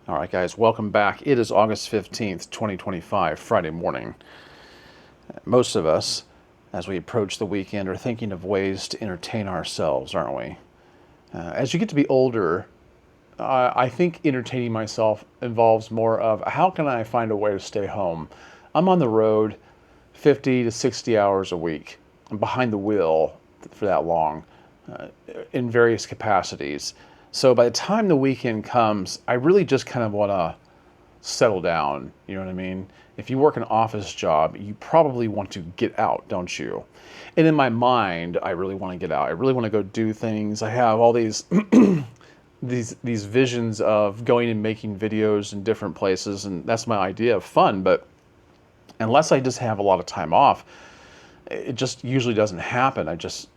All right, guys, welcome back. It is August 15th, 2025, Friday morning. Most of us, as we approach the weekend, are thinking of ways to entertain ourselves, aren't we? As you get to be older, I think entertaining myself involves more of how can I find a way to stay home? I'm on the road 50 to 60 hours a week. I'm behind the wheel for that long in various capacities. So by the time the weekend comes, I really just kind of want to settle down. You know what I mean? If you work an office job, you probably want to get out, don't you? And in my mind, I really want to get out. I really want to go do things. I have all these these visions of going and making videos in different places, and that's my idea of fun. But unless I just have a lot of time off, it just usually doesn't happen. It's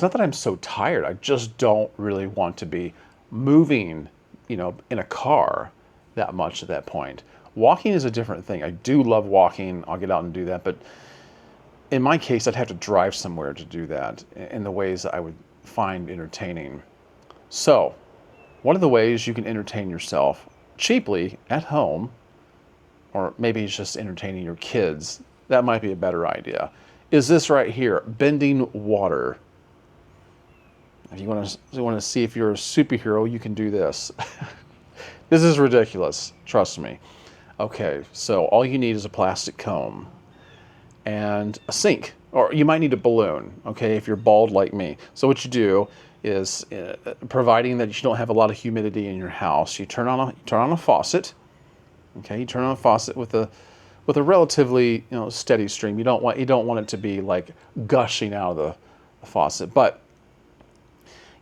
not that I'm so tired. I just don't really want to be moving, in a car that much at that point. Walking is a different thing. I do love walking. I'll get out and do that. But in my case, I'd have to drive somewhere to do that in the ways that I would find entertaining. So, one of the ways you can entertain yourself cheaply at home, or maybe it's just entertaining your kids, that might be a better idea, is this right here, bending water. If you want to see if you're a superhero, you can do this. This is ridiculous, trust me. Okay, so all you need is a plastic comb and a sink, or you might need a balloon, okay, if you're bald like me. So what you do is, providing that you don't have a lot of humidity in your house, you turn on a faucet. Okay, you turn on a faucet with a relatively steady stream. You don't want it to be like gushing out of the faucet, but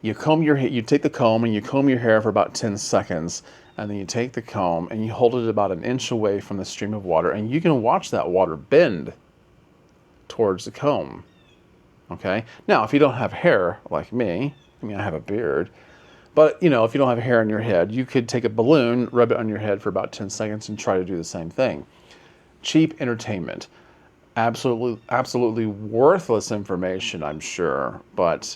you take the comb and you comb your hair for about 10 seconds, and then you take the comb and you hold it about an inch away from the stream of water, and you can watch that water bend towards the comb. Okay? Now, if you don't have hair like me, I have a beard, but if you don't have hair on your head, you could take a balloon, rub it on your head for about 10 seconds and try to do the same thing. Cheap entertainment. Absolutely worthless information, I'm sure, but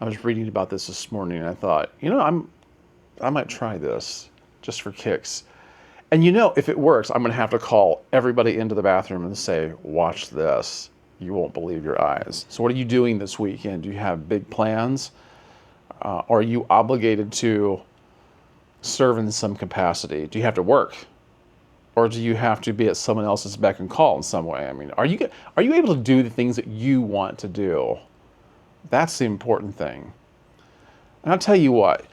I was reading about this morning and I thought, I might try this just for kicks. And if it works, I'm going to have to call everybody into the bathroom and say, watch this. You won't believe your eyes. So what are you doing this weekend? Do you have big plans? Are you obligated to serve in some capacity? Do you have to work? Or do you have to be at someone else's beck and call in some way? Are you able to do the things that you want to do? That's the important thing. And I'll tell you what,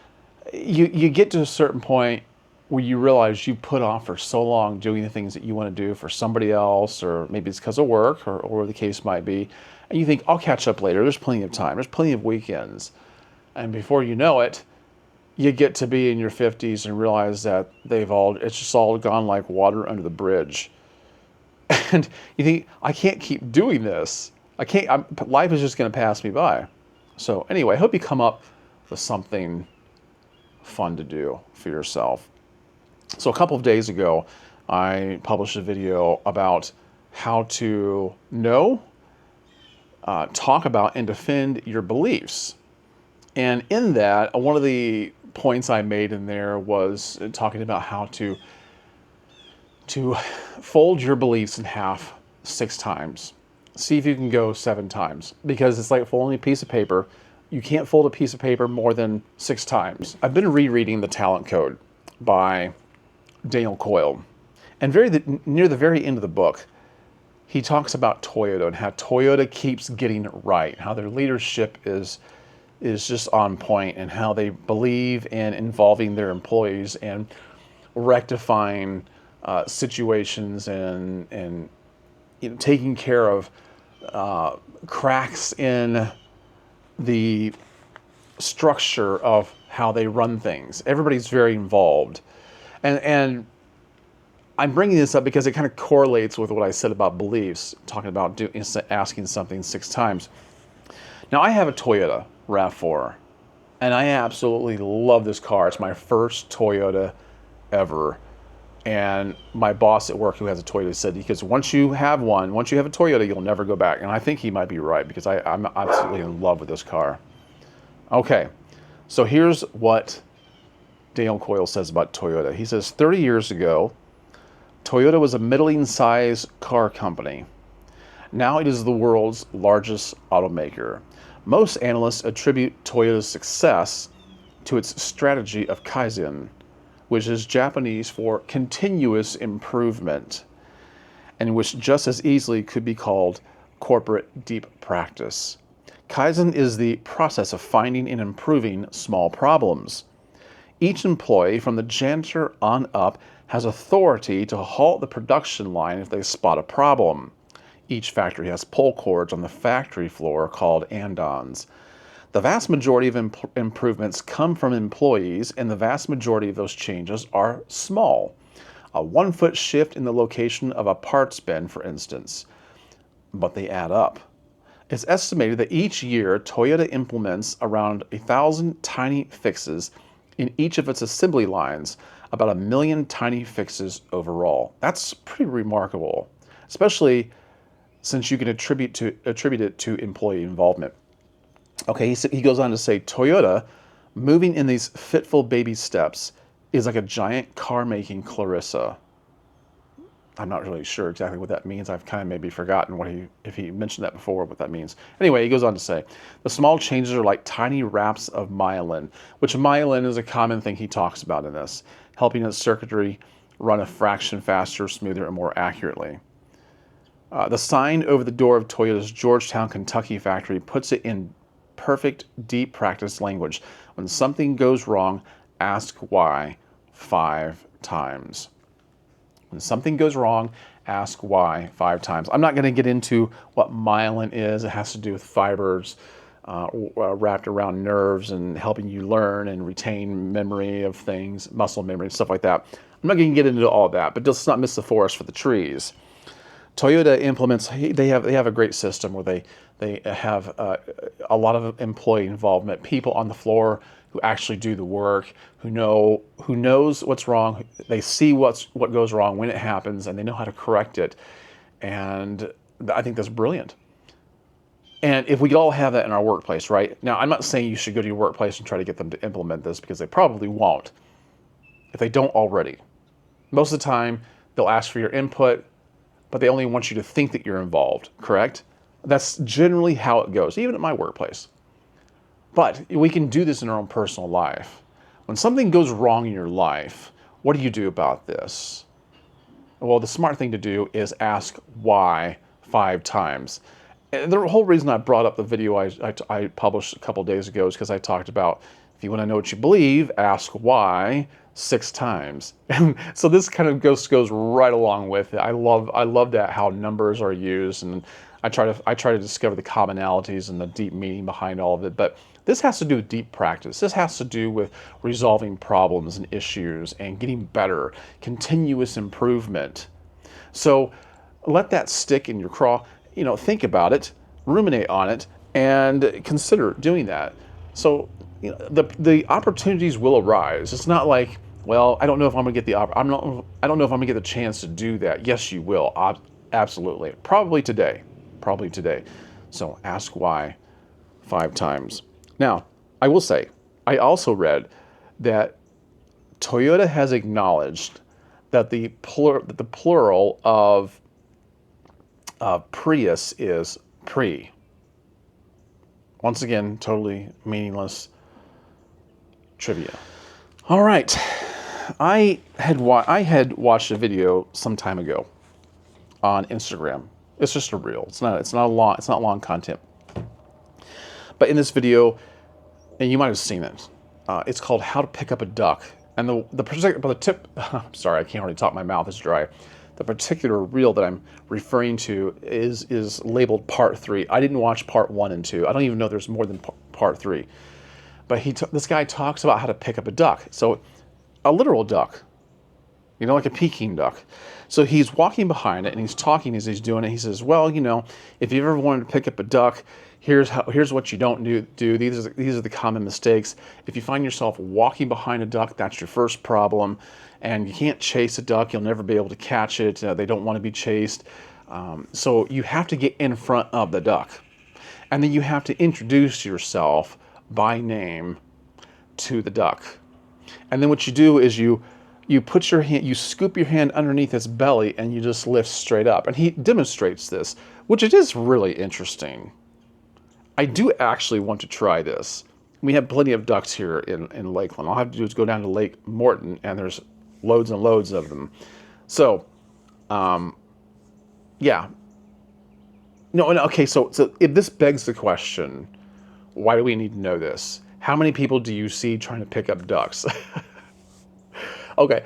you get to a certain point where you realize you put off for so long doing the things that you want to do for somebody else, or maybe it's because of work, or the case might be, and you think, I'll catch up later. There's plenty of time. There's plenty of weekends. And before you know it, you get to be in your 50s and realize that it's just all gone like water under the bridge. And you think, I can't keep doing this. Life is just going to pass me by. So anyway, I hope you come up with something fun to do for yourself. So a couple of days ago, I published a video about how to talk about and defend your beliefs. And in that, one of the points I made in there was talking about how to fold your beliefs in half 6 times. See if you can go 7 times, because it's like folding a piece of paper. You can't fold a piece of paper more than 6 times. I've been rereading The Talent Code by Daniel Coyle, and near the very end of the book, he talks about Toyota and how Toyota keeps getting it right, how their leadership is just on point, and how they believe in involving their employees and rectifying situations and taking care of cracks in the structure of how they run things. Everybody's very involved. And I'm bringing this up because it kind of correlates with what I said about beliefs, talking about asking something 6 times. Now, I have a Toyota RAV4, and I absolutely love this car. It's my first Toyota ever. And my boss at work, who has a Toyota, said, because once you have a Toyota, you'll never go back. And I think he might be right, because I'm absolutely in love with this car. Okay, so here's what Daniel Coyle says about Toyota. He says, 30 years ago, Toyota was a middling-sized car company. Now it is the world's largest automaker. Most analysts attribute Toyota's success to its strategy of Kaizen, which is Japanese for continuous improvement, and which just as easily could be called corporate deep practice. Kaizen is the process of finding and improving small problems. Each employee, from the janitor on up, has authority to halt the production line if they spot a problem. Each factory has pull cords on the factory floor called andons. The vast majority of improvements come from employees, and the vast majority of those changes are small. A 1-foot shift in the location of a parts bin, for instance. But they add up. It's estimated that each year Toyota implements around 1,000 tiny fixes in each of its assembly lines, about 1 million tiny fixes overall. That's pretty remarkable, especially since you can attribute it to employee involvement. Okay, he goes on to say, Toyota, moving in these fitful baby steps, is like a giant car-making Clarissa. I'm not really sure exactly what that means. I've kind of maybe forgotten if he mentioned that before, what that means. Anyway, he goes on to say, the small changes are like tiny wraps of myelin, which myelin is a common thing he talks about in this, helping its circuitry run a fraction faster, smoother, and more accurately. The sign over the door of Toyota's Georgetown, Kentucky factory puts it in perfect, deep practice language. When something goes wrong, ask why 5 times. When something goes wrong, ask why 5 times. I'm not going to get into what myelin is. It has to do with fibers wrapped around nerves and helping you learn and retain memory of things, muscle memory, stuff like that. I'm not going to get into all that, but let's not miss the forest for the trees. Toyota implements, they have a great system where they have a lot of employee involvement, people on the floor who actually do the work, who knows what's wrong. They see what goes wrong when it happens, and they know how to correct it. And I think that's brilliant. And if we could all have that in our workplace, right? Now, I'm not saying you should go to your workplace and try to get them to implement this, because they probably won't, if they don't already. Most of the time, they'll ask for your input, but they only want you to think that you're involved, correct? That's generally how it goes, even at my workplace. But we can do this in our own personal life. When something goes wrong in your life, what do you do about this? Well, the smart thing to do is ask why 5 times. And the whole reason I brought up the video I published a couple days ago is because I talked about, if you want to know what you believe, ask why 6 times. And so this kind of goes right along with it. I love that, how numbers are used, and I try to discover the commonalities and the deep meaning behind all of it. But this has to do with deep practice. This has to do with resolving problems and issues and getting better, continuous improvement. So let that stick in your craw. Think about it, ruminate on it, and consider doing that. So the opportunities will arise. It's not like, well, I don't know if I'm gonna get I don't know if I'm gonna get the chance to do that. Yes, you will. Absolutely. Probably today. So ask why 5 times. Now, I will say, I also read that Toyota has acknowledged that the plural of Prius is pre. Once again, totally meaningless trivia. All right, I had watched a video some time ago on Instagram. It's just a reel. It's not long content. But in this video, and you might have seen it, it's called "How to Pick Up a Duck." And the tip. I'm sorry, I can't really talk. My mouth is dry. The particular reel that I'm referring to is labeled Part 3. I didn't watch Part 1 and 2. I don't even know there's more than Part 3. But this guy talks about how to pick up a duck. So a literal duck, like a Peking duck. So he's walking behind it and he's talking as he's doing it. He says, well, if you've ever wanted to pick up a duck, here's what you don't do. These are the common mistakes. If you find yourself walking behind a duck, that's your first problem. And you can't chase a duck. You'll never be able to catch it. They don't want to be chased. So you have to get in front of the duck. And then you have to introduce yourself by name to the duck. And then what you do is you put your hand, you scoop your hand underneath its belly, and you just lift straight up. And he demonstrates this, which it is really interesting. I do actually want to try this. We have plenty of ducks here in Lakeland. All I have to do is go down to Lake Morton, and there's loads and loads of them. So, yeah. No, okay, so if this begs the question, why do we need to know this? How many people do you see trying to pick up ducks? Okay,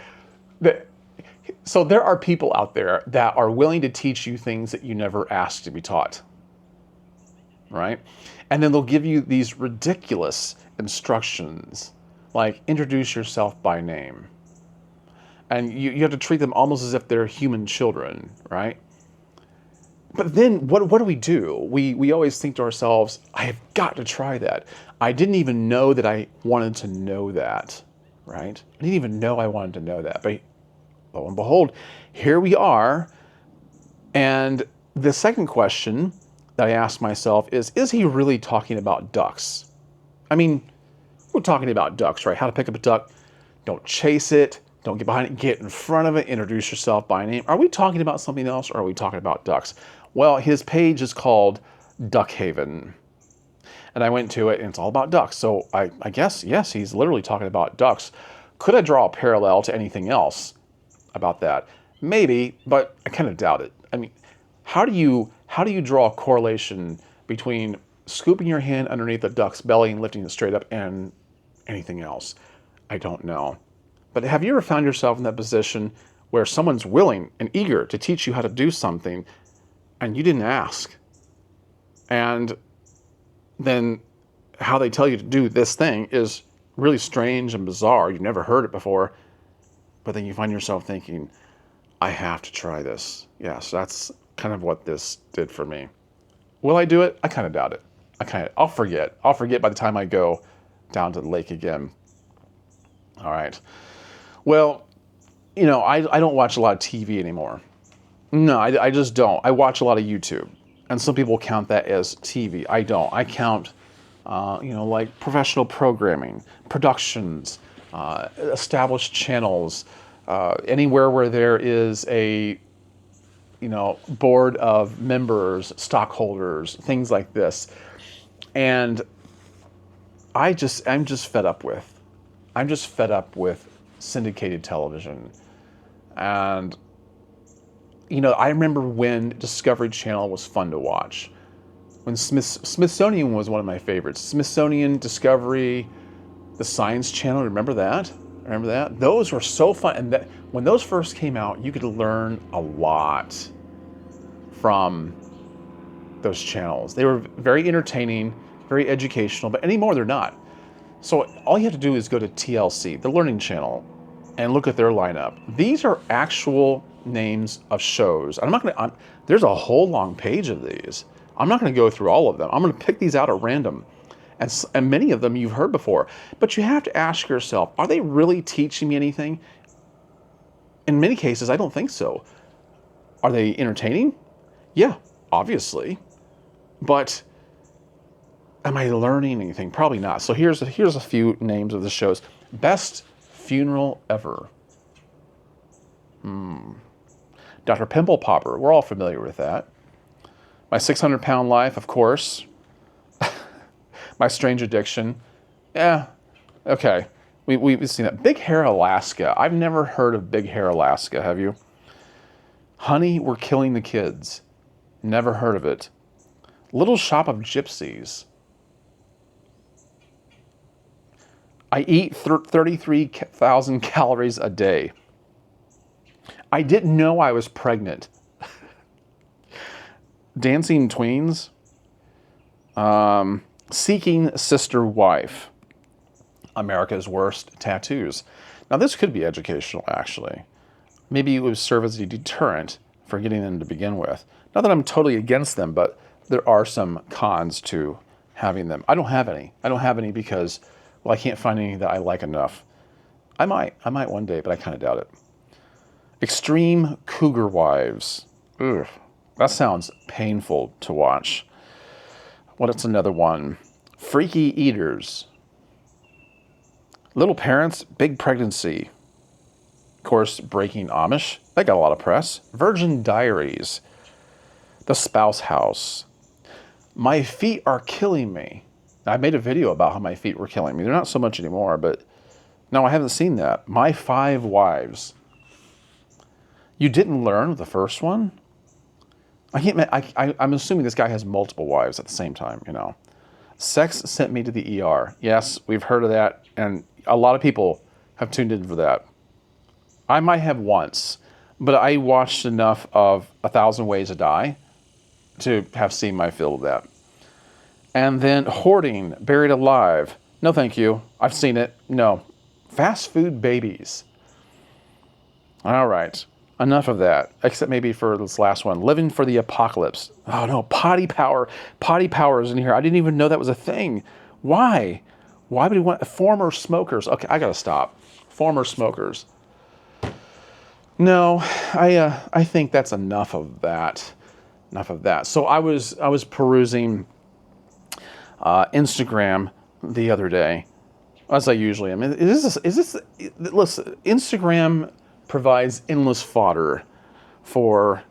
so there are people out there that are willing to teach you things that you never asked to be taught, right? And then they'll give you these ridiculous instructions, like introduce yourself by name. And you have to treat them almost as if they're human children, right? But then what do? We always think to ourselves, I have got to try that. I didn't even know that I wanted to know that, right? I didn't even know I wanted to know that. But lo and behold, here we are. And the second question that I asked myself is he really talking about ducks? I mean, we're talking about ducks, right? How to pick up a duck. Don't chase it. Don't get behind it. Get in front of it. Introduce yourself by name. Are we talking about something else, or are we talking about ducks? Well, his page is called Duck Haven. And I went to it, and it's all about ducks. So I guess, yes, he's literally talking about ducks. Could I draw a parallel to anything else about that? Maybe, but I kind of doubt it. I mean, how do you draw a correlation between scooping your hand underneath a duck's belly and lifting it straight up and anything else? I don't know. But have you ever found yourself in that position where someone's willing and eager to teach you how to do something and you didn't ask? And then how they tell you to do this thing is really strange and bizarre. You've never heard it before. But then you find yourself thinking, I have to try this. Yes, that's kind of what this did for me. Will I do it? I kind of doubt it. I'll forget. I'll forget by the time I go down to the lake again. All right. Well, I don't watch a lot of TV anymore. No, I just don't. I watch a lot of YouTube. And some people count that as TV. I don't. I count, like professional programming, productions, established channels, anywhere where there is a, board of members, stockholders, things like this. And I'm just fed up with syndicated television. And I remember when Discovery Channel was fun to watch. When Smithsonian was one of my favorites. Smithsonian, Discovery, the Science Channel, remember that? Those were so fun. And when those first came out, you could learn a lot from those channels. They were very entertaining, very educational, but anymore they're not. So all you have to do is go to TLC, the Learning Channel, and look at their lineup. These are actual names of shows. There's a whole long page of these. I'm not going to go through all of them. I'm going to pick these out at random. And many of them you've heard before. But you have to ask yourself, are they really teaching me anything? In many cases, I don't think so. Are they entertaining? Yeah, obviously. But am I learning anything? Probably not. So here's a few names of the shows. Best Funeral Ever. Dr. Pimple Popper. We're all familiar with that. My 600-Pound Life, of course. My Strange Addiction. Yeah, okay. We've seen that. Big Hair Alaska. I've never heard of Big Hair Alaska, have you? Honey, We're Killing the Kids. Never heard of it. Little Shop of Gypsies. I eat 33,000 calories a day. I didn't know I was pregnant. Dancing Tweens. Seeking Sister Wife. America's Worst Tattoos. Now this could be educational, actually. Maybe it would serve as a deterrent for getting them to begin with. Not that I'm totally against them, but there are some cons to having them. I don't have any because, well, I can't find any that I like enough. I might one day, but I kind of doubt it. Extreme Cougar Wives. Ugh, that sounds painful to watch. What's another one? Freaky Eaters. Little parents, big pregnancy. Of course, Breaking Amish. That got a lot of press. Virgin Diaries. The Spouse House. My feet are killing me. I made a video about how my feet were killing me. They're not so much anymore, but no, I haven't seen that. My 5 Wives. You didn't learn the first one? I'm assuming this guy has multiple wives at the same time, you know. Sex Sent Me to the ER. Yes, we've heard of that, and a lot of people have tuned in for that. I might have once, but I watched enough of 1,000 Ways to Die to have seen my fill of that. And then Hoarding, Buried Alive. No, thank you. I've seen it. No. Fast Food Babies. All right. Enough of that. Except maybe for this last one. Living for the Apocalypse. Oh, no. Potty Power. Potty Power is in here. I didn't even know that was a thing. Why? Why would he want... Former smokers. Okay, I got to stop. Former smokers. No, I think that's enough of that. Enough of that. So I was perusing Instagram the other day, as I usually am. Listen, Instagram provides endless fodder for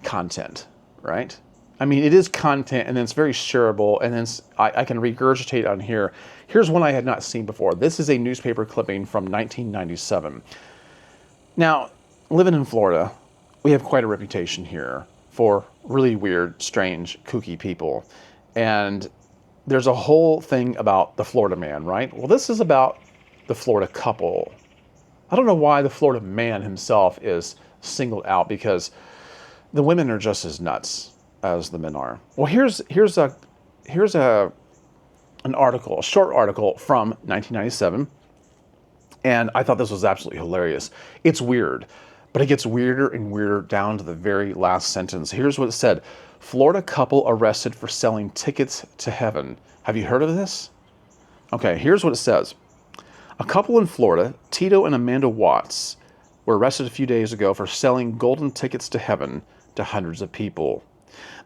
content, right? I mean, it is content, and then it's very shareable, and then I can regurgitate on here. Here's one I had not seen before. This is a newspaper clipping from 1997. Now, living in Florida, we have quite a reputation here for really weird, strange, kooky people. And there's a whole thing about the Florida man, right? Well, this is about the Florida couple. I don't know why the Florida man himself is singled out, because the women are just as nuts as the men are. Well, here's an article, a short article from 1997, and I thought this was absolutely hilarious. It's weird, but it gets weirder and weirder down to the very last sentence. Here's what it said. Florida couple arrested for selling tickets to heaven. Have you heard of this? Okay, here's what it says. A couple in Florida, Tito and Amanda Watts, were arrested a few days ago for selling golden tickets to heaven to hundreds of people.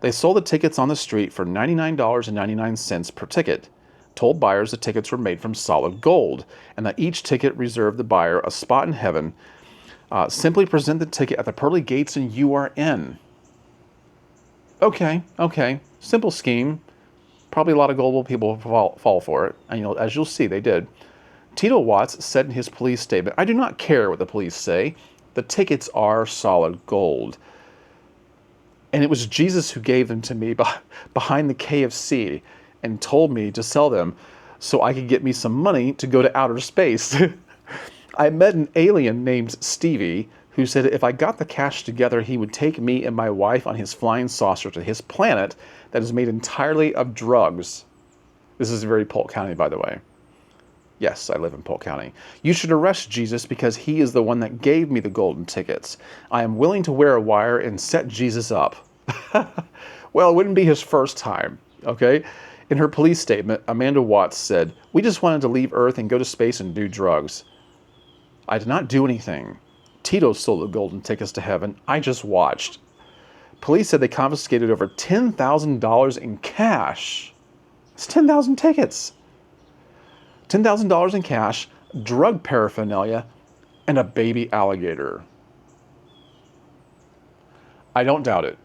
They sold the tickets on the street for $99.99 per ticket, told buyers the tickets were made from solid gold, and that each ticket reserved the buyer a spot in heaven. Simply present the ticket at the pearly gates and you are in. Okay. Simple scheme. Probably a lot of gullible people fall for it. And as you'll see, they did. Tito Watts said in his police statement, "I do not care what the police say. The tickets are solid gold. And it was Jesus who gave them to me behind the KFC and told me to sell them so I could get me some money to go to outer space." I met an alien named Stevie who said if I got the cash together, he would take me and my wife on his flying saucer to his planet that is made entirely of drugs. This is very Polk County, by the way. Yes, I live in Polk County. You should arrest Jesus because he is the one that gave me the golden tickets. I am willing to wear a wire and set Jesus up. Well, it wouldn't be his first time, okay? In her police statement, Amanda Watts said, "We just wanted to leave Earth and go to space and do drugs. I did not do anything. Tito sold the golden tickets to heaven. I just watched." Police said they confiscated over $10,000 in cash. It's 10,000 tickets. $10,000 in cash, drug paraphernalia, and a baby alligator. I don't doubt it.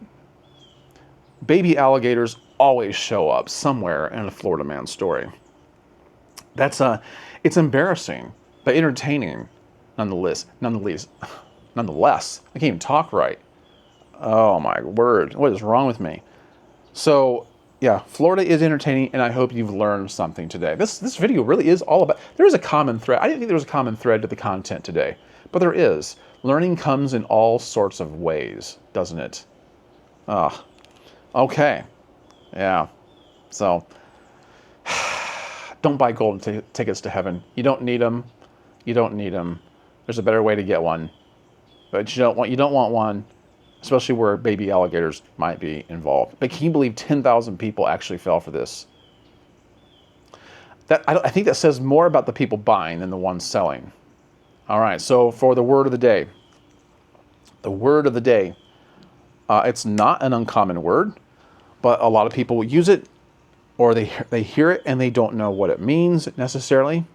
Baby alligators always show up somewhere in a Florida man story. It's embarrassing, but entertaining nonetheless. I can't even talk right. Oh my word, what is wrong with me? So, yeah, Florida is entertaining, and I hope you've learned something today. This video really is all about, there is a common thread. I didn't think there was a common thread to the content today, but there is. Learning comes in all sorts of ways, doesn't it? Okay. Yeah. So, don't buy golden tickets to heaven. You don't need them. You don't need them. There's a better way to get one. But you don't want one, especially where baby alligators might be involved. But can you believe 10,000 people actually fell for this? I think that says more about the people buying than the ones selling. All right, so for the word of the day. The word of the day. It's not an uncommon word, but a lot of people use it, or they hear it and they don't know what it means necessarily.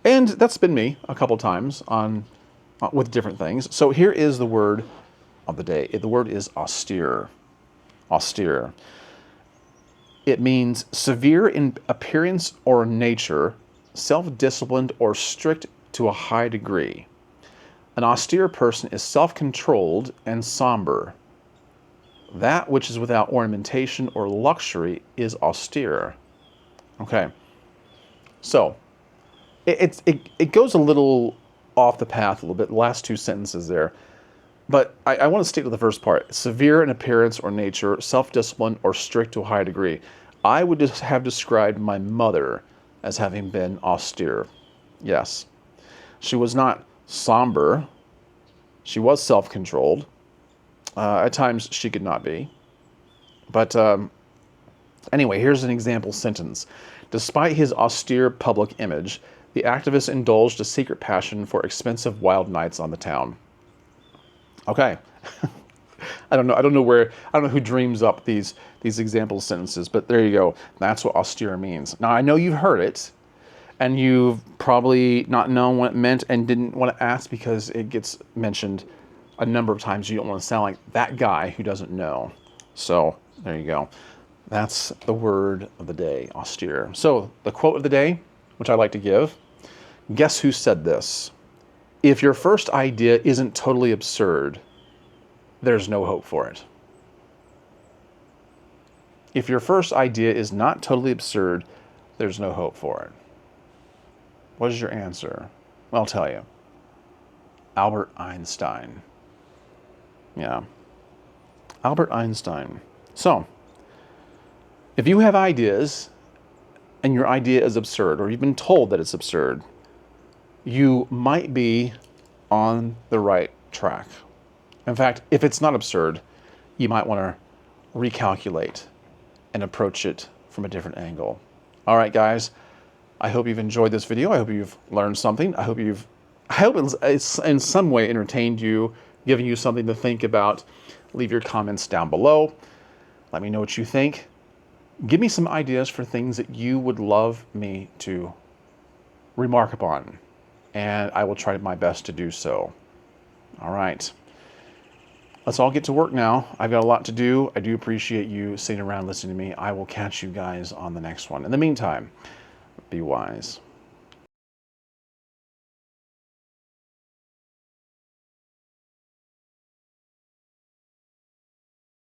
And that's been me a couple times on with different things. So here is the word of the day. The word is austere. Austere. It means severe in appearance or nature, self-disciplined or strict to a high degree. An austere person is self-controlled and somber. That which is without ornamentation or luxury is austere. Okay. So, it goes a little off the path a little bit, the last two sentences there. But I want to stick to the first part. Severe in appearance or nature, self-disciplined or strict to a high degree. I would just have described my mother as having been austere. Yes. She was not somber. She was self-controlled. At times, she could not be. But anyway, here's an example sentence. Despite his austere public image, the activist indulged a secret passion for expensive wild nights on the town. Okay. I don't know who dreams up these example sentences, but there you go. That's what austere means. Now, I know you've heard it, and you've probably not known what it meant and didn't want to ask because it gets mentioned a number of times. You don't want to sound like that guy who doesn't know. So, there you go. That's the word of the day, austere. So, the quote of the day, which I like to give, guess who said this? If your first idea isn't totally absurd, there's no hope for it. If your first idea is not totally absurd, there's no hope for it. What is your answer? Well, I'll tell you. Albert Einstein. Yeah. Albert Einstein. So, if you have ideas and your idea is absurd, or you've been told that it's absurd, you might be on the right track. In fact, if it's not absurd, you might want to recalculate and approach it from a different angle. All right, guys, I hope you've enjoyed this video. I hope you've learned something. I hope it's in some way entertained you, given you something to think about. Leave your comments down below. Let me know what you think. Give me some ideas for things that you would love me to remark upon, and I will try my best to do so. All right. Let's all get to work now. I've got a lot to do. I do appreciate you sitting around listening to me. I will catch you guys on the next one. In the meantime, be wise.